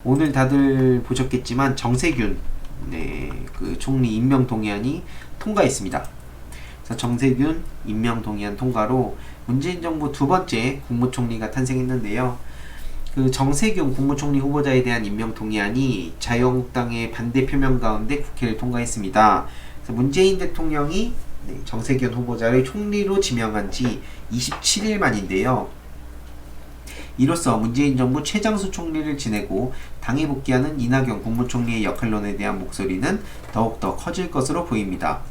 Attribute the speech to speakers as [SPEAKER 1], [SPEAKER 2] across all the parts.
[SPEAKER 1] 오늘 다들 보셨겠지만 정세균 그 총리 임명 동의안이 통과했습니다. 그래서 정세균 임명 동의안 통과로 문재인 정부 두 번째 국무총리가 탄생했는데요. 그 정세균 국무총리 후보자에 대한 임명 동의안이 자유한국당의 반대 표명 가운데 국회를 통과했습니다. 그래서 문재인 대통령이 정세균 후보자를 총리로 지명한 지 27일 만인데요. 이로써 문재인 정부 최장수 총리를 지내고 당에 복귀하는 이낙연 국무총리의 역할론에 대한 목소리는 더욱더 커질 것으로 보입니다.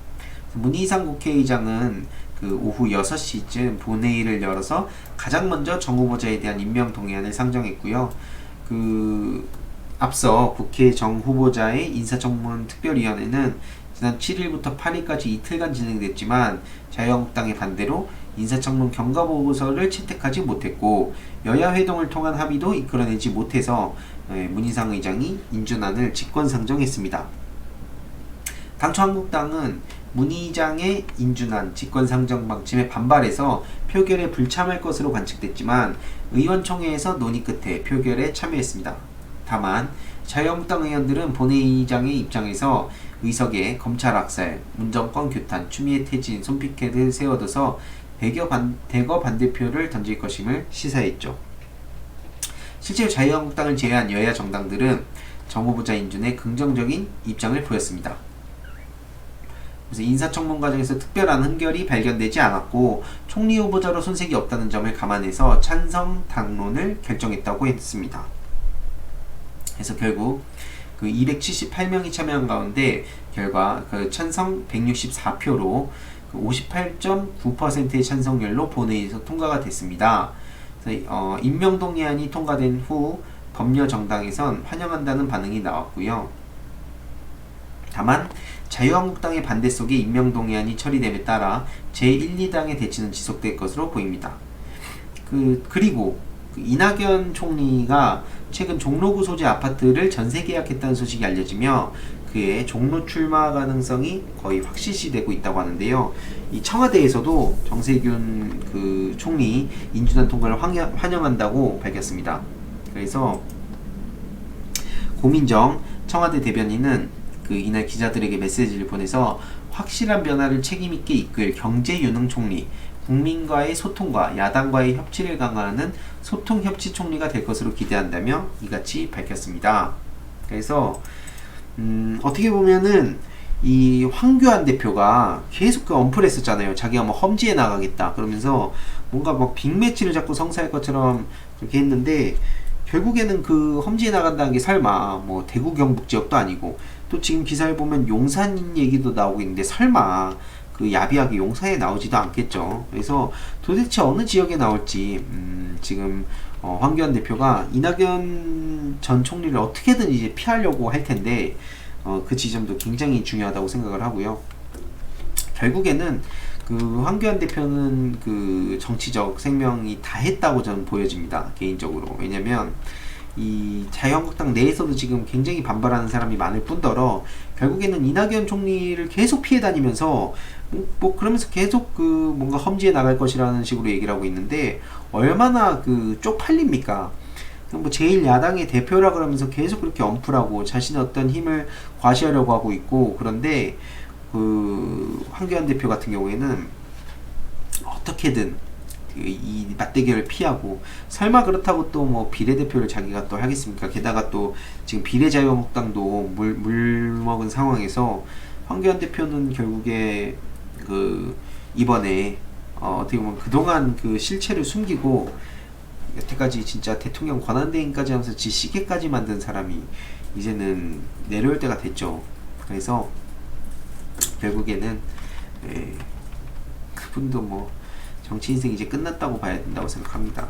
[SPEAKER 1] 문희상 국회의장은 오후 6시쯤 본회의를 열어서 가장 먼저 정 후보자에 대한 임명 동의안을 상정했고요. 앞서 국회 정 후보자의 인사청문 특별위원회는 지난 7일부터 8일까지 이틀간 진행됐지만 자유한국당의 반대로 인사청문 경과보고서를 채택하지 못했고 여야 회동을 통한 합의도 이끌어내지 못해서 문희상 의장이 인준안을 직권상정했습니다. 당초 한국당은 문 의장의 인준안 직권상정 방침에 반발해서 표결에 불참할 것으로 관측됐지만 의원총회에서 논의 끝에 표결에 참여했습니다. 다만 자유한국당 의원들은 본회의장의 입장에서 의석에 검찰 악살, 문정권 규탄, 추미애 퇴진, 손피켓을 세워둬서 대거 반대표를 던질 것임을 시사했죠. 실제로 자유한국당을 제외한 여야 정당들은 정 후보자 인준에 긍정적인 입장을 보였습니다. 그래서 인사청문 과정에서 특별한 흠결이 발견되지 않았고 총리 후보자로 손색이 없다는 점을 감안해서 찬성 당론을 결정했다고 했습니다. 그래서 결국 278명이 참여한 가운데 결과 찬성 164표로 58.9%의 찬성률로 본회의에서 통과가 됐습니다. 그래서 임명동의안이 통과된 후 법려정당에선 환영한다는 반응이 나왔고요. 다만 자유한국당의 반대 속에 임명동의안이 처리됨에 따라 제1, 2당의 대치는 지속될 것으로 보입니다. 그리고 이낙연 총리가 최근 종로구 소재 아파트를 전세 계약했다는 소식이 알려지며 그의 종로 출마 가능성이 거의 확실시되고 있다고 하는데요. 이 청와대에서도 정세균 총리 인준안 통과를 환영한다고 밝혔습니다. 그래서 고민정 청와대 대변인은 이날 기자들에게 메시지를 보내서 확실한 변화를 책임있게 이끌 경제유능 총리, 국민과의 소통과 야당과의 협치를 강화하는 소통협치 총리가 될 것으로 기대한다며 이같이 밝혔습니다. 그래서 어떻게 보면은 이 황교안 대표가 계속 언플했었잖아요. 자기가 험지에 나가겠다 그러면서 뭔가 빅매치를 자꾸 성사할 것처럼 그렇게 했는데 결국에는 험지에 나간다는 게 설마 대구 경북 지역도 아니고 또 지금 기사를 보면 용산 얘기도 나오고 있는데 설마 야비하게 용산에 나오지도 않겠죠. 그래서 도대체 어느 지역에 나올지 지금 황교안 대표가 이낙연 전 총리를 어떻게든 이제 피하려고 할 텐데 그 지점도 굉장히 중요하다고 생각을 하고요. 결국에는 황교안 대표는 정치적 생명이 다 했다고 저는 보여집니다. 개인적으로. 왜냐면 이 자유한국당 내에서도 지금 굉장히 반발하는 사람이 많을 뿐더러 결국에는 이낙연 총리를 계속 피해 다니면서 그러면서 계속 뭔가 험지에 나갈 것이라는 식으로 얘기를 하고 있는데 얼마나 쪽팔립니까? 제1야당의 대표라 그러면서 계속 그렇게 언플하고 자신의 어떤 힘을 과시하려고 하고 있고 그런데 황교안 대표 같은 경우에는 어떻게든 이 맞대결을 피하고 설마 그렇다고 또 비례대표를 자기가 또 하겠습니까? 게다가 또 지금 비례자유한국당도 물먹은 상황에서 황교안 대표는 결국에 이번에 어떻게 보면 그동안 실체를 숨기고 여태까지 진짜 대통령 권한대행까지 하면서 지 시계까지 만든 사람이 이제는 내려올 때가 됐죠. 그래서 결국에는 그분도 정치 인생 이제 끝났다고 봐야 된다고 생각합니다.